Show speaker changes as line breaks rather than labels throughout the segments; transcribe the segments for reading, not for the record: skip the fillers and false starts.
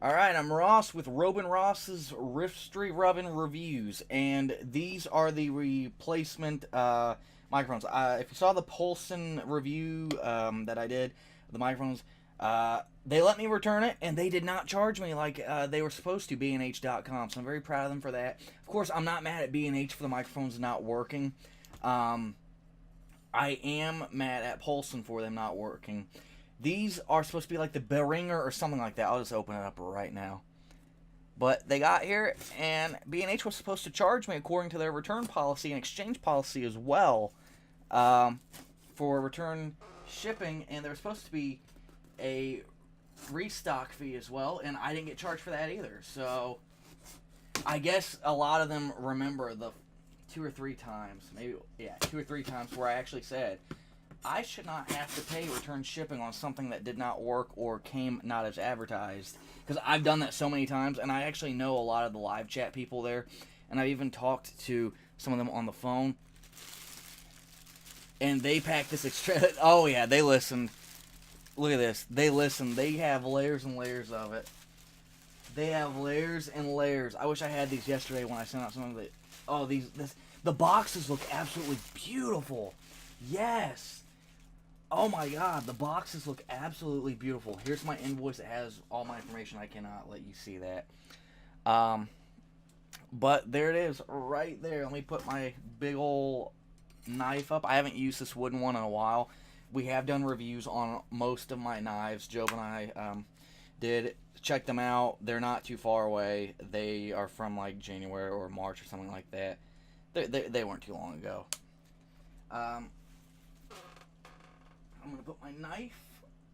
Alright, I'm Ross with Robin Ross's Riftstreet Rubbin Reviews, and these are the replacement microphones. If you saw the Polson review that I did, the microphones, they let me return it, and they did not charge me like they were supposed to, B&H.com, so I'm very proud of them for that. Of course, I'm not mad at B&H for the microphones not working. I am mad at Polson for them not working. These are supposed to be like the Behringer or something like that. I'll just open it up right now. But they got here, and B&H was supposed to charge me according to their return policy and exchange policy as well for return shipping, and there was supposed to be a restock fee as well, and I didn't get charged for that either. So I guess a lot of them remember the 2 or 3 times, maybe, yeah, 2 or 3 times where I actually said, I should not have to pay return shipping on something that did not work or came not as advertised. Because I've done that so many times, and I actually know a lot of the live chat people there, and I've even talked to some of them on the phone. And they packed this extra... Oh, yeah, they listened. Look at this. They listened. They have layers and layers of it. They have layers and layers. I wish I had these yesterday when I sent out some of the... Oh, the boxes look absolutely beautiful. Yes. Oh my god, the boxes look absolutely beautiful. Here's my invoice. It has all my information. I cannot let you see that. But there it is, right there. Let me put my big ol' knife up. I haven't used this wooden one in a while. We have done reviews on most of my knives. Job and I did check them out. They're not too far away. They are from like January or March or something like that. They weren't too long ago. I'm going to put my knife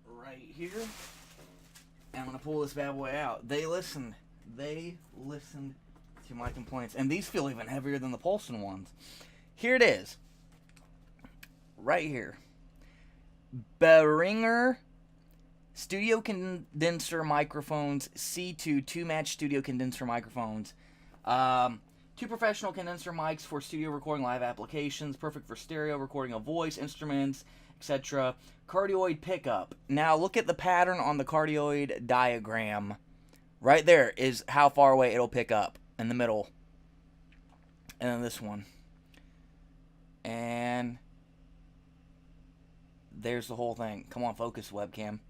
right here, and I'm going to pull this bad boy out. They listened. They listened to my complaints, and these feel even heavier than the Polson ones. Here it is. Right here. Behringer Studio Condenser Microphones C-2 2-match studio condenser microphones. 2 professional condenser mics for studio recording live applications, perfect for stereo recording of voice, instruments, etc. Cardioid pickup. Now look at the pattern on the cardioid diagram. Right there is how far away it'll pick up in the middle. And then this one. And there's the whole thing. Come on, focus, webcam.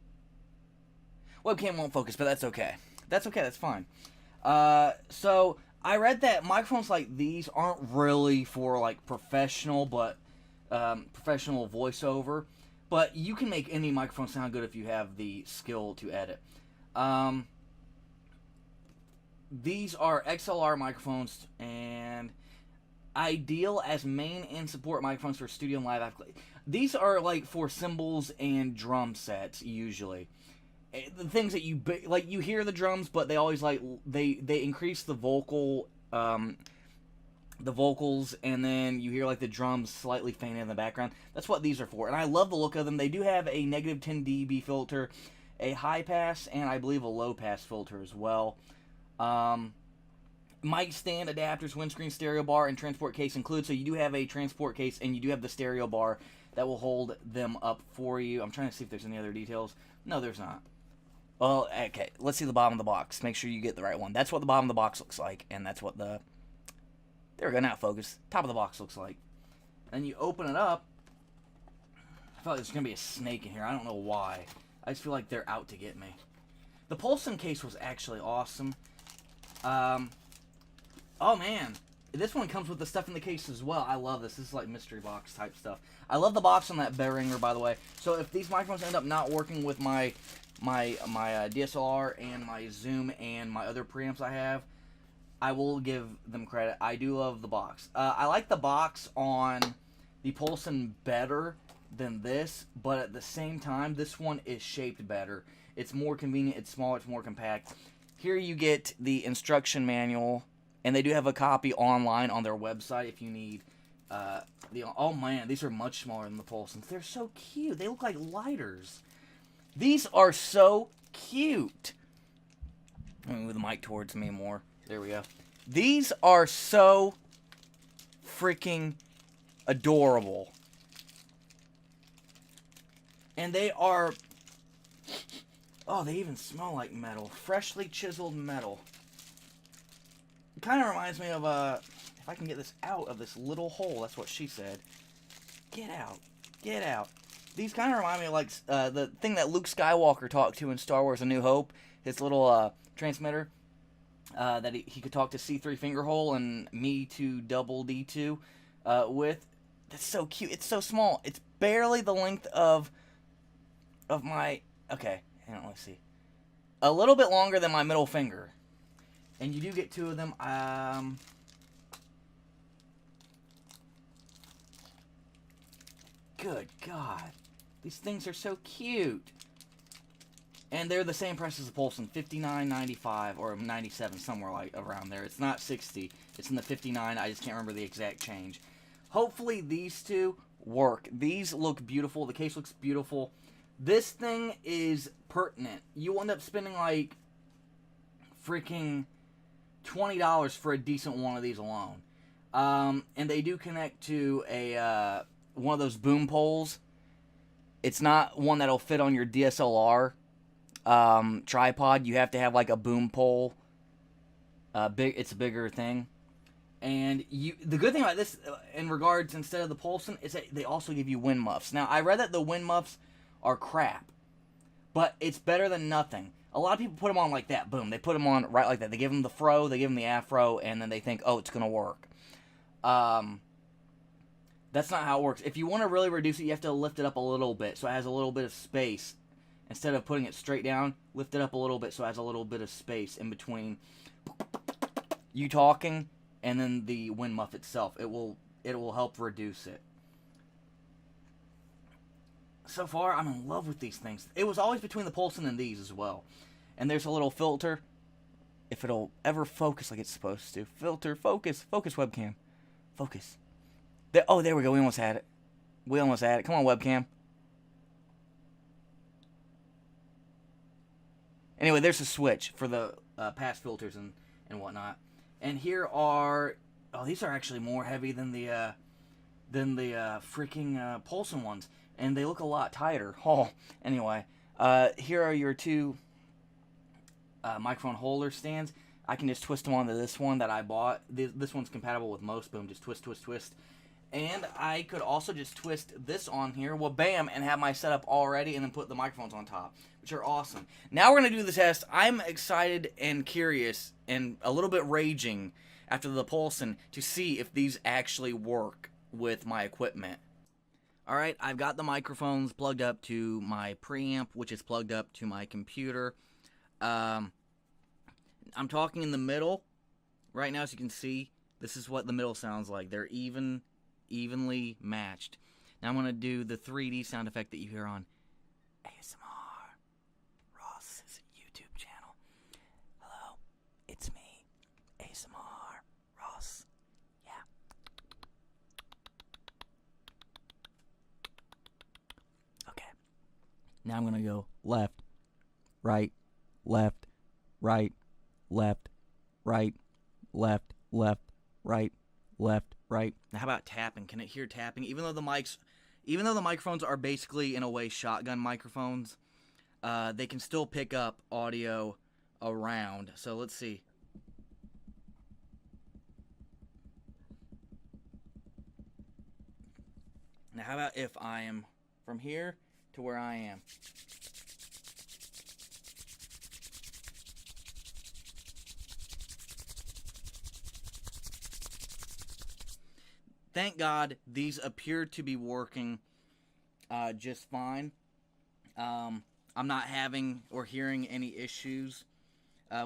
Webcam won't focus, but that's okay. That's okay, that's fine. So I read that microphones like these aren't really for like professional, but professional voiceover, but you can make any microphone sound good if you have the skill to edit. These are XLR microphones and ideal as main and support microphones for studio and live applications. These are like for cymbals and drum sets usually. The things that you like, you hear the drums, but they always like they increase the vocals, and then you hear like the drums slightly faint in the background. That's what these are for, and I love the look of them. They do have a negative 10 dB filter, a high pass, and I believe a low pass filter as well. Mic stand, adapters, windscreen, stereo bar, and transport case included. So you do have a transport case, and you do have the stereo bar that will hold them up for you. I'm trying to see if there's any other details. No, there's not. Well, okay, let's see the bottom of the box. Make sure you get the right one. That's what the bottom of the box looks like, and that's what the... There we go, now focus. Top of the box looks like. And you open it up. I feel like there's going to be a snake in here. I don't know why. I just feel like they're out to get me. The Polson case was actually awesome. Oh, man. This one comes with the stuff in the case as well. I love this. This is like mystery box type stuff. I love the box on that Behringer, by the way. So if these microphones end up not working with my DSLR and my Zoom and my other preamps I have, I will give them credit. I do love the box. I like the box on the Polson better than this, but at the same time, this one is shaped better. It's more convenient, it's smaller, it's more compact. Here you get the instruction manual, and they do have a copy online on their website if you need. Oh man, these are much smaller than the Polsons. They're so cute. They look like lighters. These are so cute. Let me move the mic towards me more. There we go. These are so freaking adorable. And they are Oh, they even smell like metal. Freshly chiseled metal. It kind of reminds me of, if I can get this out of this little hole, that's what she said. Get out. Get out. These kind of remind me of, like, the thing that Luke Skywalker talked to in Star Wars A New Hope. His little, transmitter. That he could talk to C3 Fingerhole and me to double D2, with. That's so cute. It's so small. It's barely the length of my... Okay, hang on, let's see. A little bit longer than my middle finger. And you do get 2 of them. Good God. These things are so cute. And they're the same price as the Polson, $59.95 or $97, somewhere like around there. It's not $60. It's in the $59. I just can't remember the exact change. Hopefully these 2 work. These look beautiful. The case looks beautiful. This thing is pertinent. You end up spending like freaking $20 for a decent one of these alone. And they do connect to a one of those boom poles. It's not one that'll fit on your DSLR tripod. You have to have like a boom pole. It's a bigger thing. And the good thing about this, in regards, instead of the Polson, is that they also give you wind muffs. Now, I read that the wind muffs are crap, but it's better than nothing. A lot of people put them on like that. Boom. They put them on right like that. They give them the fro, they give them the afro, and then they think, oh, it's going to work. That's not how it works. If you want to really reduce it, you have to lift it up a little bit so it has a little bit of space. Instead of putting it straight down, lift it up a little bit so it has a little bit of space in between you talking and then the wind muff itself. It will help reduce it. So far, I'm in love with these things. It was always between the Polson and these as well. And there's a little filter. If it'll ever focus like it's supposed to. Filter, focus. Focus, webcam. Focus. There we go. We almost had it. Come on, webcam. Anyway, there's a switch for the pass filters and whatnot. And here are... Oh, these are actually more heavy than the freaking Polson ones. And they look a lot tighter. Oh, anyway. Here are your 2 microphone holder stands. I can just twist them onto this one that I bought. This one's compatible with most. Boom, just twist, twist, twist. And I could also just twist this on here, well, bam, and have my setup all ready, and then put the microphones on top, which are awesome. Now we're going to do the test. I'm excited and curious and a little bit raging after the Polson to see if these actually work with my equipment. Alright, I've got the microphones plugged up to my preamp, which is plugged up to my computer. I'm talking in the middle. Right now, as you can see, this is what the middle sounds like. They're evenly matched. Now I'm going to do the 3D sound effect that you hear on ASMR Ross's YouTube channel. Hello, it's me, ASMR Ross. Yeah. Okay. Now I'm going to go left, right, left, right, left, right, left, left, right, left, right. Now how about tapping? Can it hear tapping? Even though the microphones are basically in a way shotgun microphones, they can still pick up audio around. So let's see. Now how about if I am from here to where I am? Thank God these appear to be working just fine. I'm not having or hearing any issues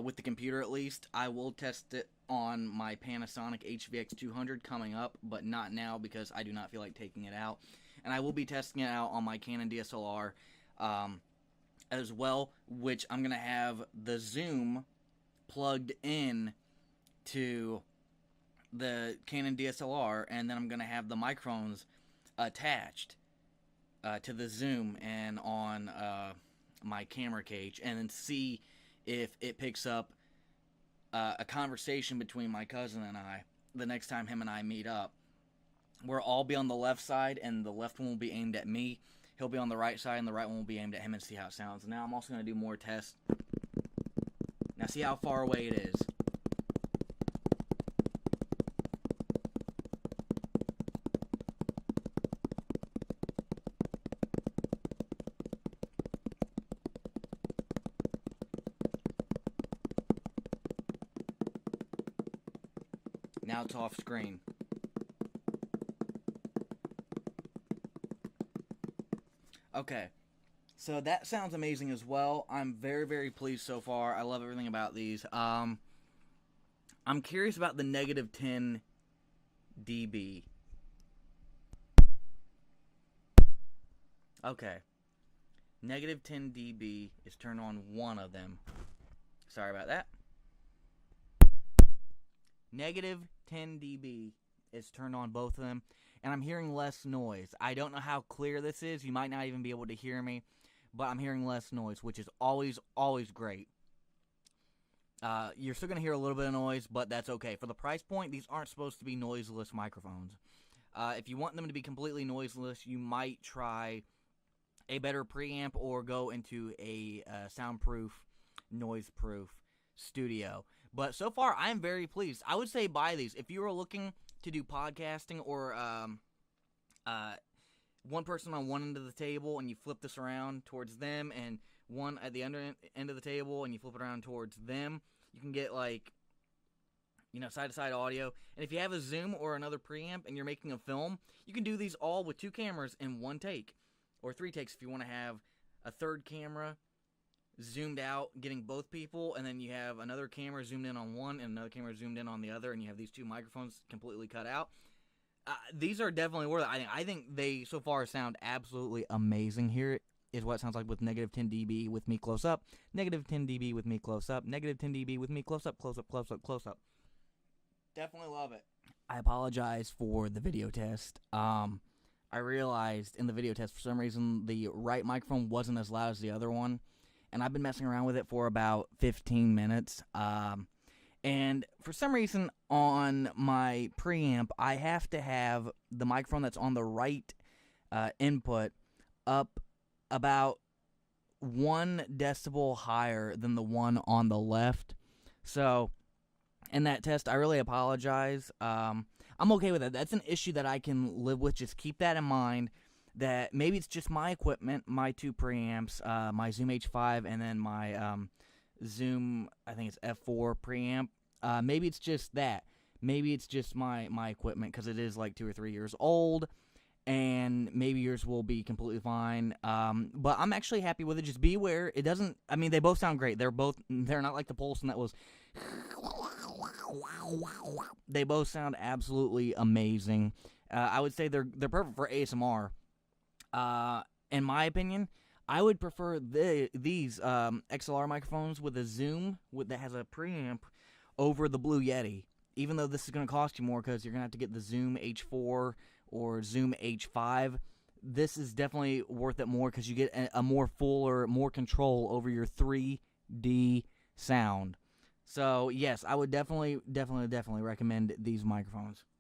with the computer, at least. I will test it on my Panasonic HVX 200 coming up, but not now because I do not feel like taking it out. And I will be testing it out on my Canon DSLR as well, which I'm going to have the zoom plugged in to the Canon DSLR, and then I'm going to have the microphones attached to the zoom and on my camera cage, and then see if it picks up a conversation between my cousin and I the next time him and I meet up. Where I'll be on the left side, and the left one will be aimed at me, He'll be on the right side, and the right one will be aimed at him, and see how it sounds. Now I'm also going to do more tests. Now see how far away it is. Now it's off screen. Okay, so that sounds amazing as well. I'm very, very pleased so far. I love everything about these. I'm curious about the negative 10 dB. Okay, negative 10 dB is turned on one of them. Sorry about that. Negative 10 dB is turned on both of them, and I'm hearing less noise. I don't know how clear this is. You might not even be able to hear me, but I'm hearing less noise, which is always, always great. You're still going to hear a little bit of noise, but that's okay. For the price point, these aren't supposed to be noiseless microphones. If you want them to be completely noiseless, you might try a better preamp or go into a soundproof, noise-proof studio. But so far, I'm very pleased. I would say buy these. If you are looking to do podcasting or one person on one end of the table and you flip this around towards them, and one at the other end of the table and you flip it around towards them, you can get, like, you know, side-to-side audio. And if you have a Zoom or another preamp and you're making a film, you can do these all with 2 cameras in one take, or 3 takes if you want to have a third camera zoomed out, getting both people, and then you have another camera zoomed in on one and another camera zoomed in on the other, and you have these 2 microphones completely cut out. These are definitely worth it. I think they so far sound absolutely amazing. Here is what it sounds like with negative 10 dB with me close up, negative 10 dB with me close up, negative 10 dB with me close up, close up, close up, close up. Definitely love it. I apologize for the video test. I realized in the video test, for some reason, the right microphone wasn't as loud as the other one. And I've been messing around with it for about 15 minutes. And for some reason, on my preamp, I have to have the microphone that's on the right input up about 1 decibel higher than the one on the left. So, in that test, I really apologize. I'm okay with that. That's an issue that I can live with. Just keep that in mind. That maybe it's just my equipment, my 2 preamps, my Zoom H5, and then my Zoom, I think it's F4 preamp. Maybe it's just that. Maybe it's just my equipment, because it is like 2 or 3 years old, and maybe yours will be completely fine. But I'm actually happy with it. Just be aware. It doesn't, I mean, they both sound great. They're not like the Polson that was, they both sound absolutely amazing. I would say they're perfect for ASMR. In my opinion, I would prefer these XLR microphones with a Zoom that has a preamp over the Blue Yeti. Even though this is going to cost you more because you're going to have to get the Zoom H4 or Zoom H5, this is definitely worth it more because you get a more fuller, more control over your 3D sound. So, yes, I would definitely recommend these microphones.